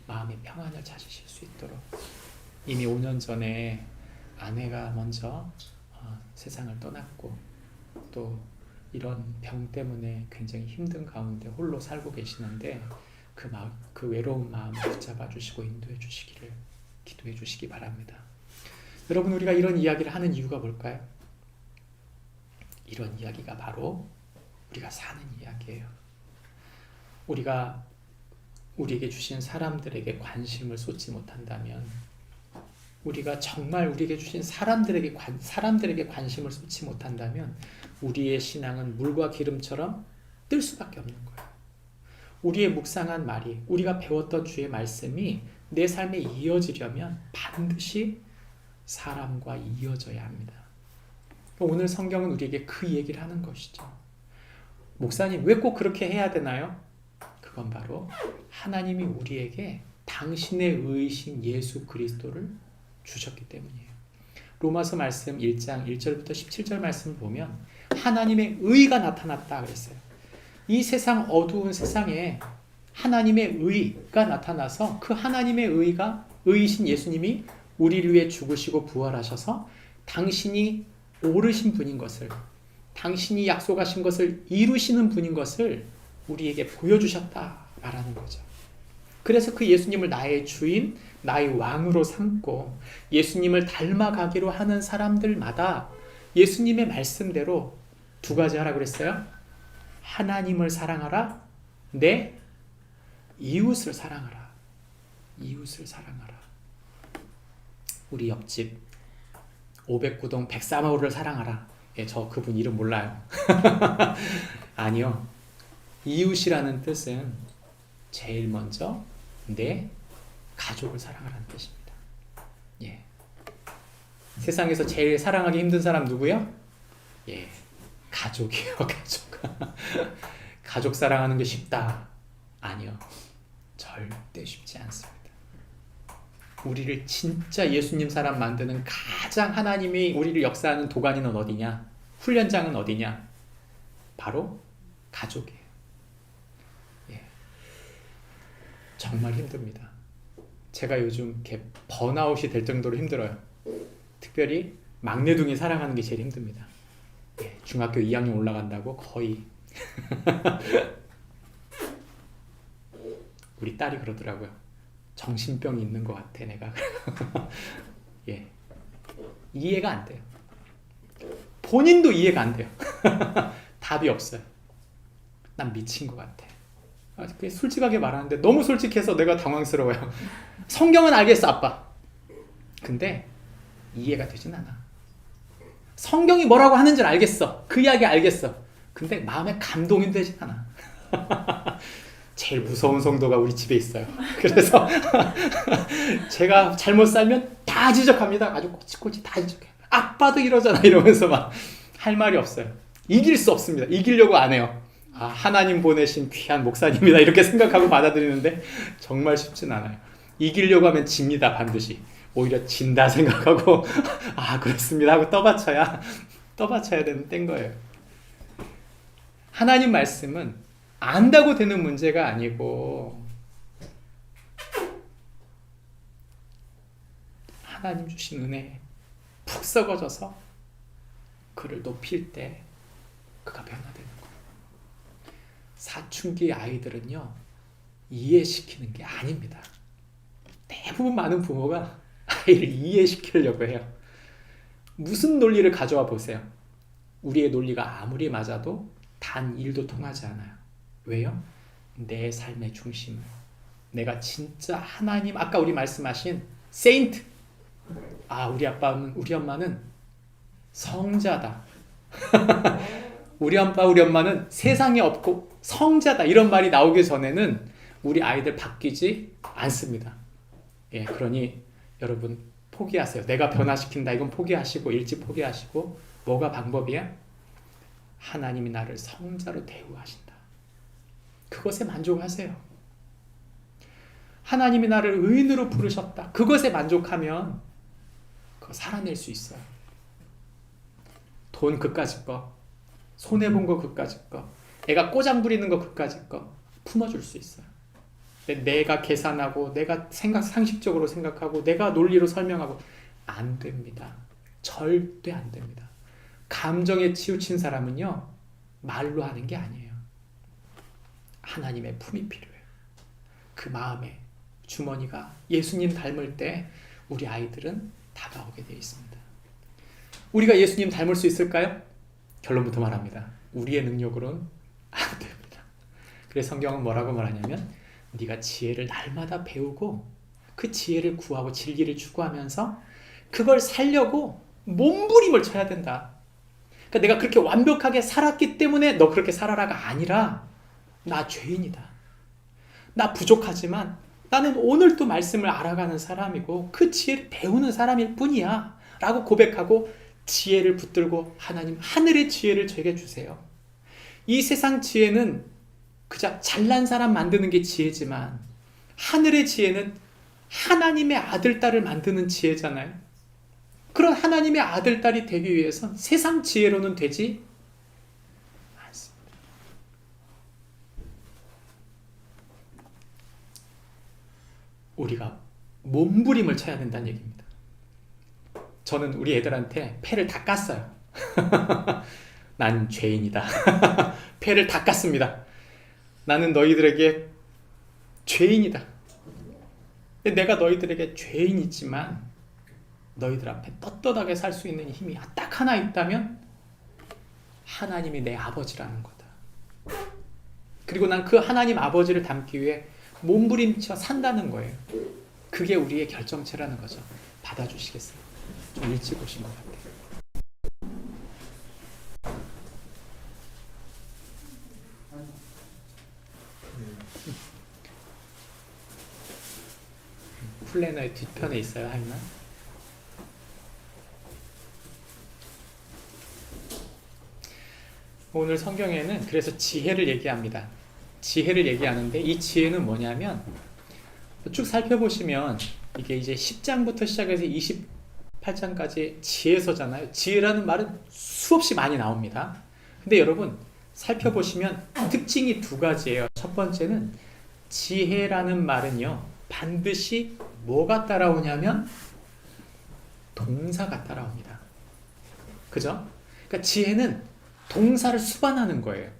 마음의 평안을 찾으실 수 있도록. 이미 5년 전에 아내가 먼저 세상을 떠났고, 또 이런 병 때문에 굉장히 힘든 가운데 홀로 살고 계시는데 그 외로운 마음을 붙잡아 주시고 인도해 주시기를 기도해 주시기 바랍니다. 여러분, 우리가 이런 이야기를 하는 이유가 뭘까요? 이런 이야기가 바로 우리가 사는 이야기예요. 우리가 우리에게 주신 사람들에게 관심을 쏟지 못한다면, 우리가 정말 우리에게 주신 사람들에게 관심을 쏟지 못한다면 우리의 신앙은 물과 기름처럼 뜰 수밖에 없는 거예요. 우리의 묵상한 말이, 우리가 배웠던 주의 말씀이 내 삶에 이어지려면 반드시 사람과 이어져야 합니다. 오늘 성경은 우리에게 그 얘기를 하는 것이죠. 목사님, 왜 꼭 그렇게 해야 되나요? 그건 바로 하나님이 우리에게 당신의 의이신 예수 그리스도를 주셨기 때문이에요. 로마서 말씀 1장 1절부터 17절 말씀을 보면 하나님의 의가 나타났다 그랬어요. 이 세상 어두운 세상에 하나님의 의가 나타나서 그 하나님의 의이신 예수님이 우리를 위해 죽으시고 부활하셔서 당신이 옳으신 분인 것을, 당신이 약속하신 것을 이루시는 분인 것을 우리에게 보여주셨다 말하는 거죠. 그래서 그 예수님을 나의 주인, 나의 왕으로 삼고 예수님을 닮아가기로 하는 사람들마다 예수님의 말씀대로 두 가지 하라고 그랬어요. 하나님을 사랑하라, 내 이웃을 사랑하라. 이웃을 사랑하라. 우리 옆집 509동 103호를 사랑하라. 예, 저 그분 이름 몰라요. 아니요. 이웃이라는 뜻은 제일 먼저 내 가족을 사랑하라는 뜻입니다. 예. 세상에서 제일 사랑하기 힘든 사람 누구요? 예, 가족이요. 가족. 가족 사랑하는 게 쉽다. 아니요. 절대 쉽지 않습니다. 우리를 진짜 예수님 사람 만드는 가장 하나님이 우리를 역사하는 도가니는 어디냐? 훈련장은 어디냐? 바로 가족이에요. 예. 정말 힘듭니다. 제가 요즘 이렇게 번아웃이 될 정도로 힘들어요. 특별히 막내둥이 사랑하는 게 제일 힘듭니다. 예. 중학교 2학년 올라간다고 거의 우리 딸이 그러더라고요. 정신병이 있는 것 같아 내가. 예, 이해가 안 돼요. 본인도 이해가 안 돼요. 답이 없어요. 난 미친 것 같아. 그게 솔직하게 말하는데 너무 솔직해서 내가 당황스러워요. 성경은 알겠어 아빠. 근데 이해가 되진 않아. 성경이 뭐라고 하는지는 알겠어. 그 이야기 알겠어. 근데 마음에 감동이 되진 않아. 제일 무서운 성도가 우리 집에 있어요. 그래서 제가 잘못 살면 다 지적합니다. 아주 꼬치꼬치 다 지적해요. 아빠도 이러잖아 이러면서 막 할 말이 없어요. 이길 수 없습니다. 이기려고 안 해요. 아, 하나님 보내신 귀한 목사님이다 이렇게 생각하고 받아들이는데 정말 쉽진 않아요. 이기려고 하면 집니다. 반드시. 오히려 진다 생각하고 아 그렇습니다 하고 떠받쳐야 되는 땐 거예요. 하나님 말씀은 안다고 되는 문제가 아니고 하나님 주신 은혜에 푹 썩어져서 그를 높일 때 그가 변화되는 거예요. 사춘기 아이들은요 이해시키는 게 아닙니다. 대부분 많은 부모가 아이를 이해시키려고 해요. 무슨 논리를 가져와 보세요. 우리의 논리가 아무리 맞아도 단 1도 통하지 않아요. 왜요? 내 삶의 중심을 내가 진짜 하나님, 아까 우리 말씀하신 세인트, 우리 엄마는 성자다. 우리 아빠 우리 엄마는 세상에 없고 성자다, 이런 말이 나오기 전에는 우리 아이들 바뀌지 않습니다. 예, 그러니 여러분 포기하세요. 내가 변화시킨다, 이건 포기하시고, 일찍 포기하시고. 뭐가 방법이야? 하나님이 나를 성자로 대우하신다, 그것에 만족하세요. 하나님이 나를 의인으로 부르셨다, 그것에 만족하면 그거 살아낼 수 있어요. 돈 그까짓 거, 손해본 거 그까짓 거, 애가 꼬장 부리는 거 그까짓 거 품어줄 수 있어요. 내가 계산하고, 내가 상식적으로 생각하고, 내가 논리로 설명하고, 안 됩니다. 절대 안 됩니다. 감정에 치우친 사람은요, 말로 하는 게 아니에요. 하나님의 품이 필요해요. 그 마음에 주머니가 예수님 닮을 때 우리 아이들은 다가오게 되어 있습니다. 우리가 예수님 닮을 수 있을까요? 결론부터 말합니다. 우리의 능력으로는 안 됩니다. 그래서 성경은 뭐라고 말하냐면, 네가 지혜를 날마다 배우고 그 지혜를 구하고 진리를 추구하면서 그걸 살려고 몸부림을 쳐야 된다. 그러니까 내가 그렇게 완벽하게 살았기 때문에 너 그렇게 살아라가 아니라, 나 죄인이다, 나 부족하지만 나는 오늘도 말씀을 알아가는 사람이고 그 지혜를 배우는 사람일 뿐이야 라고 고백하고 지혜를 붙들고, 하나님, 하늘의 지혜를 제게 주세요. 이 세상 지혜는 그저 잘난 사람 만드는 게 지혜지만, 하늘의 지혜는 하나님의 아들, 딸을 만드는 지혜잖아요. 그런 하나님의 아들, 딸이 되기 위해선 세상 지혜로는 되지 않습니다. 우리가 몸부림을 쳐야 된다는 얘기입니다. 저는 우리 애들한테 패를 다 깠어요. 난 죄인이다. 패를 다 깠습니다. 나는 너희들에게 죄인이다. 내가 너희들에게 죄인이지만 너희들 앞에 떳떳하게 살 수 있는 힘이 딱 하나 있다면 하나님이 내 아버지라는 거다. 그리고 난 그 하나님 아버지를 닮기 위해 몸부림쳐 산다는 거예요. 그게 우리의 결정체라는 거죠. 받아주시겠어요? 좀 일찍 오신 것 같아요. 플래너의 뒷편에 있어요, 하이나? 오늘 성경에는 그래서 지혜를 얘기합니다. 지혜를 얘기하는데, 이 지혜는 뭐냐면, 쭉 살펴보시면 이게 이제 10장부터 시작해서 28장까지 지혜서잖아요. 지혜라는 말은 수없이 많이 나옵니다. 근데 여러분 살펴보시면 특징이 두 가지예요. 첫 번째는 지혜라는 말은요, 반드시 뭐가 따라오냐면 동사가 따라옵니다. 그죠? 그러니까 지혜는 동사를 수반하는 거예요.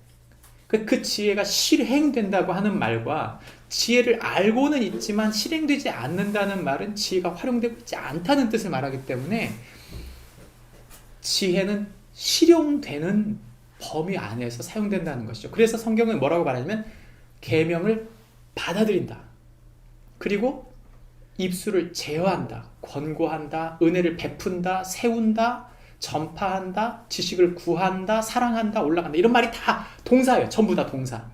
그 지혜가 실행된다고 하는 말과 지혜를 알고는 있지만 실행되지 않는다는 말은 지혜가 활용되고 있지 않다는 뜻을 말하기 때문에 지혜는 실용되는 범위 안에서 사용된다는 것이죠. 그래서 성경은 뭐라고 말하냐면 계명을 받아들인다. 그리고 입술을 제어한다. 권고한다. 은혜를 베푼다. 세운다. 전파한다. 지식을 구한다. 사랑한다. 올라간다. 이런 말이 다 동사예요. 전부 다 동사.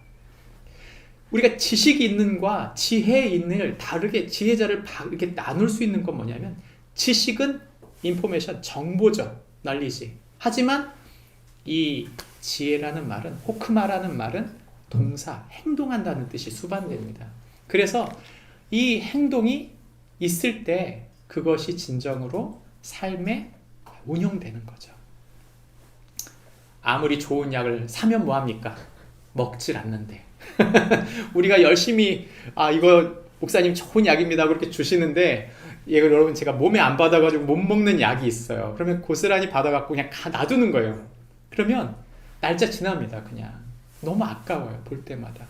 우리가 지식이 있는과 지혜 있는을 다르게 지혜자를 이렇게 나눌 수 있는 건 뭐냐면, 지식은 인포메이션, 정보죠. 널리지. 하지만 이 지혜라는 말은, 호크마라는 말은 동사, 행동한다는 뜻이 수반됩니다. 그래서 이 행동이 있을 때 그것이 진정으로 삶에 운영되는 거죠. 아무리 좋은 약을 사면 뭐합니까? 먹질 않는데. 우리가 열심히 이거 목사님 좋은 약입니다 그렇게 주시는데, 이걸 여러분 제가 몸에 안 받아가지고 못 먹는 약이 있어요. 그러면 고스란히 받아갖고 그냥 놔두는 거예요. 그러면 날짜 지납니다. 그냥 너무 아까워요. 볼 때마다.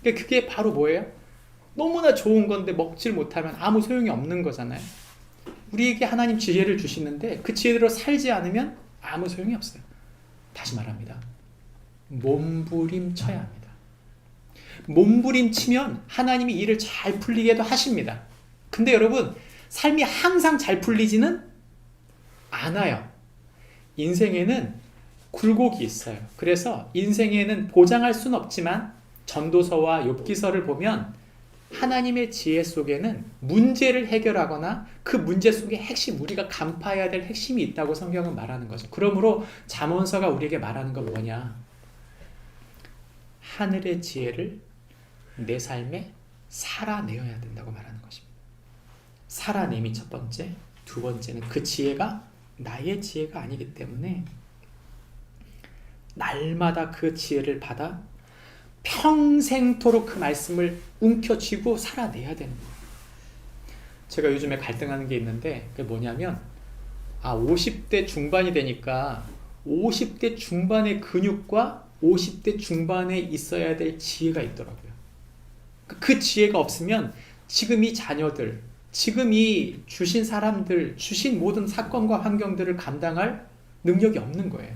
그게 바로 뭐예요? 너무나 좋은 건데 먹질 못하면 아무 소용이 없는 거잖아요. 우리에게 하나님 지혜를 주시는데 그 지혜대로 살지 않으면 아무 소용이 없어요. 다시 말합니다. 몸부림쳐야 합니다. 몸부림치면 하나님이 일을 잘 풀리게도 하십니다. 근데 여러분, 삶이 항상 잘 풀리지는 않아요. 인생에는 굴곡이 있어요. 그래서 인생에는 보장할 수는 없지만 전도서와 욥기서를 보면 하나님의 지혜 속에는 문제를 해결하거나 그 문제 속에 핵심, 우리가 간파해야 될 핵심이 있다고 성경은 말하는 거죠. 그러므로 잠언서가 우리에게 말하는 건 뭐냐? 하늘의 지혜를 내 삶에 살아내어야 된다고 말하는 것입니다. 살아냄이 첫 번째, 두 번째는 그 지혜가 나의 지혜가 아니기 때문에 날마다 그 지혜를 받아 평생토록 그 말씀을 움켜쥐고 살아내야 되는 거예요. 제가 요즘에 갈등하는 게 있는데 그게 뭐냐면 50대 중반이 되니까 50대 중반의 근육과 50대 중반에 있어야 될 지혜가 있더라고요. 그 지혜가 없으면 지금 이 자녀들, 지금 이 주신 사람들, 주신 모든 사건과 환경들을 감당할 능력이 없는 거예요.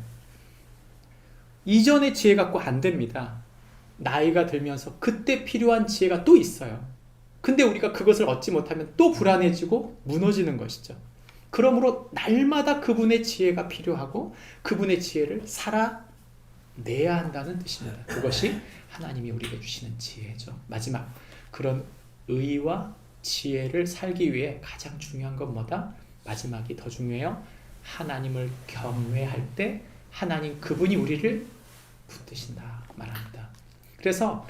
이전의 지혜 갖고 안 됩니다. 나이가 들면서 그때 필요한 지혜가 또 있어요. 근데 우리가 그것을 얻지 못하면 또 불안해지고 무너지는 것이죠. 그러므로 날마다 그분의 지혜가 필요하고 그분의 지혜를 살아내야 한다는 뜻입니다. 그것이 하나님이 우리에게 주시는 지혜죠. 마지막, 그런 의와 지혜를 살기 위해 가장 중요한 건 뭐다? 마지막이 더 중요해요. 하나님을 경외할 때 하나님 그분이 우리를 붙드신다 말합니다. 그래서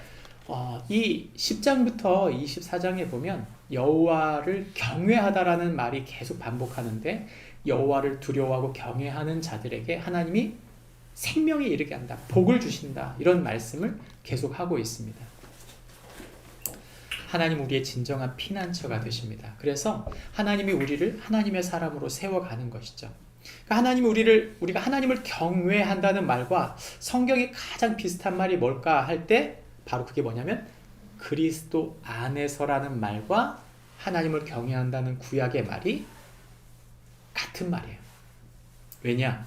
이 10장부터 24장에 보면 여호와를 경외하다라는 말이 계속 반복하는데 여호와를 두려워하고 경외하는 자들에게 하나님이 생명에 이르게 한다, 복을 주신다, 이런 말씀을 계속하고 있습니다. 하나님 우리의 진정한 피난처가 되십니다. 그래서 하나님이 우리를 하나님의 사람으로 세워가는 것이죠. 그러니까 하나님이 우리가 하나님을 경외한다는 말과 성경이 가장 비슷한 말이 뭘까 할 때 바로 그게 뭐냐면 그리스도 안에서라는 말과 하나님을 경외한다는 구약의 말이 같은 말이에요. 왜냐?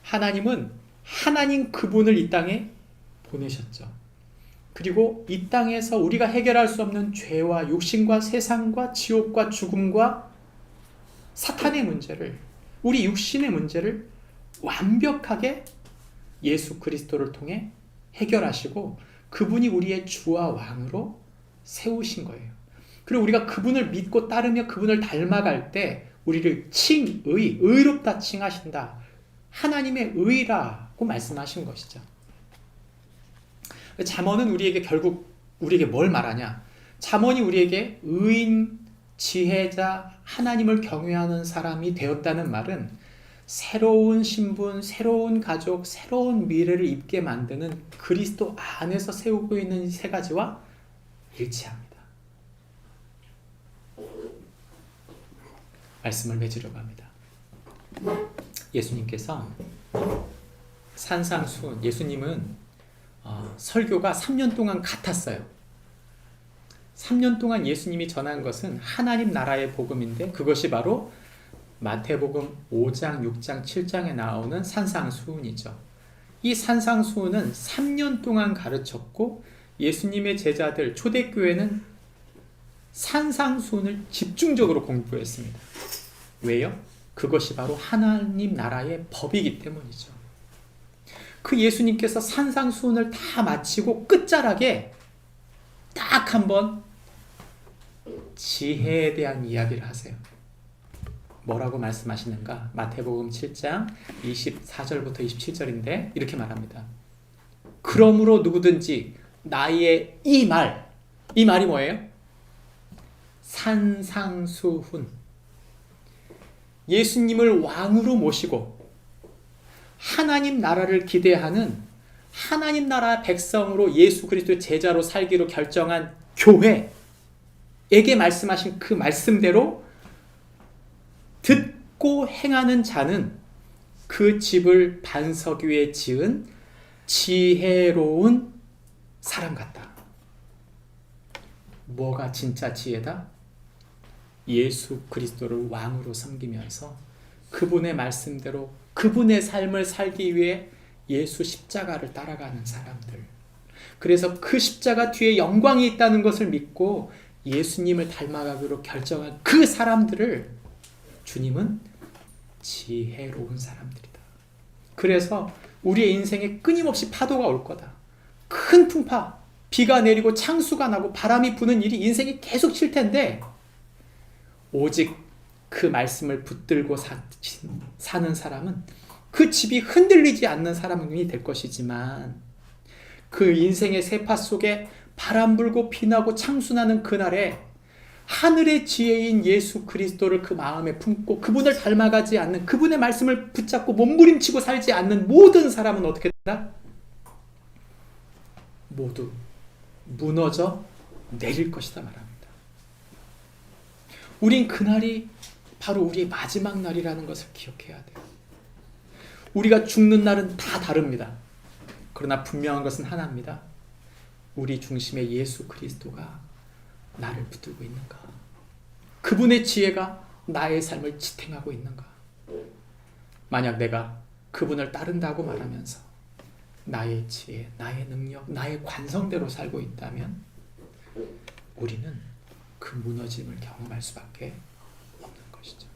하나님은 하나님 그분을 이 땅에 보내셨죠. 그리고 이 땅에서 우리가 해결할 수 없는 죄와 욕심과 세상과 지옥과 죽음과 사탄의 문제를, 우리 육신의 문제를 완벽하게 예수 그리스도를 통해 해결하시고 그분이 우리의 주와 왕으로 세우신 거예요. 그리고 우리가 그분을 믿고 따르며 그분을 닮아갈 때 우리를 의롭다 칭하신다. 하나님의 의라고 말씀하신 것이죠. 잠언은 우리에게 뭘 말하냐? 잠언이 우리에게 의인, 지혜자, 하나님을 경외하는 사람이 되었다는 말은 새로운 신분, 새로운 가족, 새로운 미래를 입게 만드는 그리스도 안에서 세우고 있는 이 세 가지와 일치합니다. 말씀을 맺으려고 합니다. 예수님께서 산상수훈, 예수님은 설교가 3년 동안 같았어요. 3년 동안 예수님이 전한 것은 하나님 나라의 복음인데 그것이 바로 마태복음 5장, 6장, 7장에 나오는 산상수훈이죠. 이 산상수훈은 3년 동안 가르쳤고 예수님의 제자들, 초대교회는 산상수훈을 집중적으로 공부했습니다. 왜요? 그것이 바로 하나님 나라의 법이기 때문이죠. 그 예수님께서 산상수훈을 다 마치고 끝자락에 딱 한 번 지혜에 대한 이야기를 하세요. 뭐라고 말씀하시는가? 마태복음 7장 24절부터 27절인데 이렇게 말합니다. 그러므로 누구든지 나의 이 말이 뭐예요? 산상수훈. 예수님을 왕으로 모시고 하나님 나라를 기대하는 하나님 나라 백성으로 예수 그리스도의 제자로 살기로 결정한 교회에게 말씀하신 그 말씀대로 듣고 행하는 자는 그 집을 반석 위에 지은 지혜로운 사람 같다. 뭐가 진짜 지혜다? 예수 그리스도를 왕으로 섬기면서 그분의 말씀대로 그분의 삶을 살기 위해 예수 십자가를 따라가는 사람들. 그래서 그 십자가 뒤에 영광이 있다는 것을 믿고 예수님을 닮아가기로 결정한 그 사람들을 주님은 지혜로운 사람들이다. 그래서 우리의 인생에 끊임없이 파도가 올 거다. 큰 풍파, 비가 내리고 창수가 나고 바람이 부는 일이 인생에 계속 칠 텐데 오직 그 말씀을 붙들고 사는 사람은 그 집이 흔들리지 않는 사람이 될 것이지만 그 인생의 세파 속에 바람 불고 비 나고 창수 나는 그날에 하늘의 지혜인 예수 그리스도를 그 마음에 품고 그분을 닮아가지 않는, 그분의 말씀을 붙잡고 몸부림치고 살지 않는 모든 사람은 어떻게 된다? 모두 무너져 내릴 것이다 말합니다. 우린 그날이 바로 우리의 마지막 날이라는 것을 기억해야 돼요. 우리가 죽는 날은 다 다릅니다. 그러나 분명한 것은 하나입니다. 우리 중심의 예수 그리스도가 나를 붙들고 있는가? 그분의 지혜가 나의 삶을 지탱하고 있는가? 만약 내가 그분을 따른다고 말하면서 나의 지혜, 나의 능력, 나의 관성대로 살고 있다면 우리는 그 무너짐을 경험할 수밖에 없는 것이죠.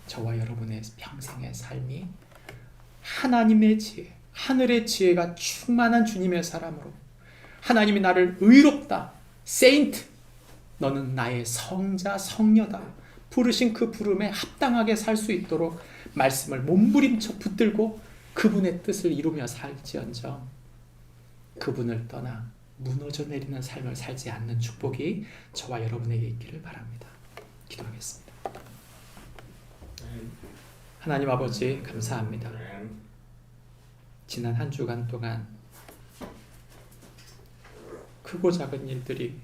저와 여러분의 평생의 삶이 하나님의 지혜, 하늘의 지혜가 충만한 주님의 사람으로 하나님이 나를 의롭다, 세인트, 너는 나의 성자, 성녀다 부르신 그 부름에 합당하게 살 수 있도록 말씀을 몸부림쳐 붙들고 그분의 뜻을 이루며 살지언정 그분을 떠나 무너져 내리는 삶을 살지 않는 축복이 저와 여러분에게 있기를 바랍니다. 기도하겠습니다. 하나님 아버지 감사합니다. 지난 한 주간 동안 크고 작은 일들이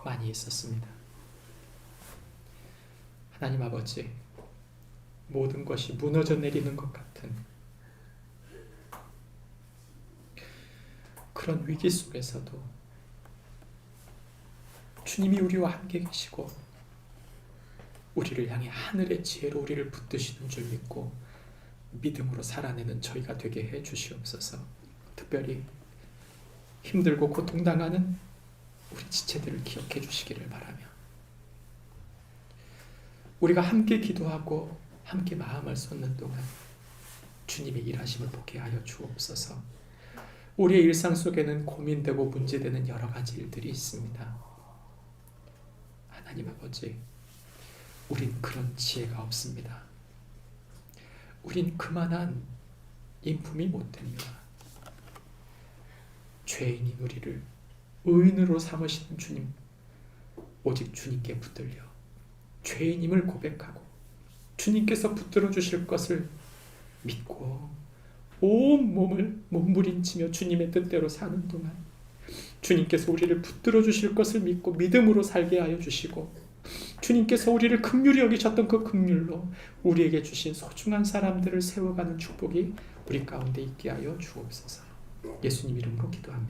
많이 있었습니다. 하나님 아버지, 모든 것이 무너져 내리는 것 같은 그런 위기 속에서도 주님이 우리와 함께 계시고 우리를 향해 하늘의 지혜로 우리를 붙드시는 줄 믿고 믿음으로 살아내는 저희가 되게 해 주시옵소서. 특별히 힘들고 고통당하는 우리 지체들을 기억해 주시기를 바라며 우리가 함께 기도하고 함께 마음을 쏟는 동안 주님의 일하심을 보게 하여 주옵소서. 우리의 일상 속에는 고민되고 문제되는 여러 가지 일들이 있습니다. 하나님 아버지, 우린 그런 지혜가 없습니다. 우린 그만한 인품이 못 됩니다. 죄인인 우리를 의인으로 삼으시는 주님, 오직 주님께 붙들려 죄인임을 고백하고 주님께서 붙들어 주실 것을 믿고 온 몸을 몸부림치며 주님의 뜻대로 사는 동안 주님께서 우리를 붙들어 주실 것을 믿고 믿음으로 살게 하여 주시고 주님께서 우리를 긍휼히 여기셨던 그 긍휼로 우리에게 주신 소중한 사람들을 세워가는 축복이 우리 가운데 있게 하여 주옵소서. 예수님 이름으로 기도합니다.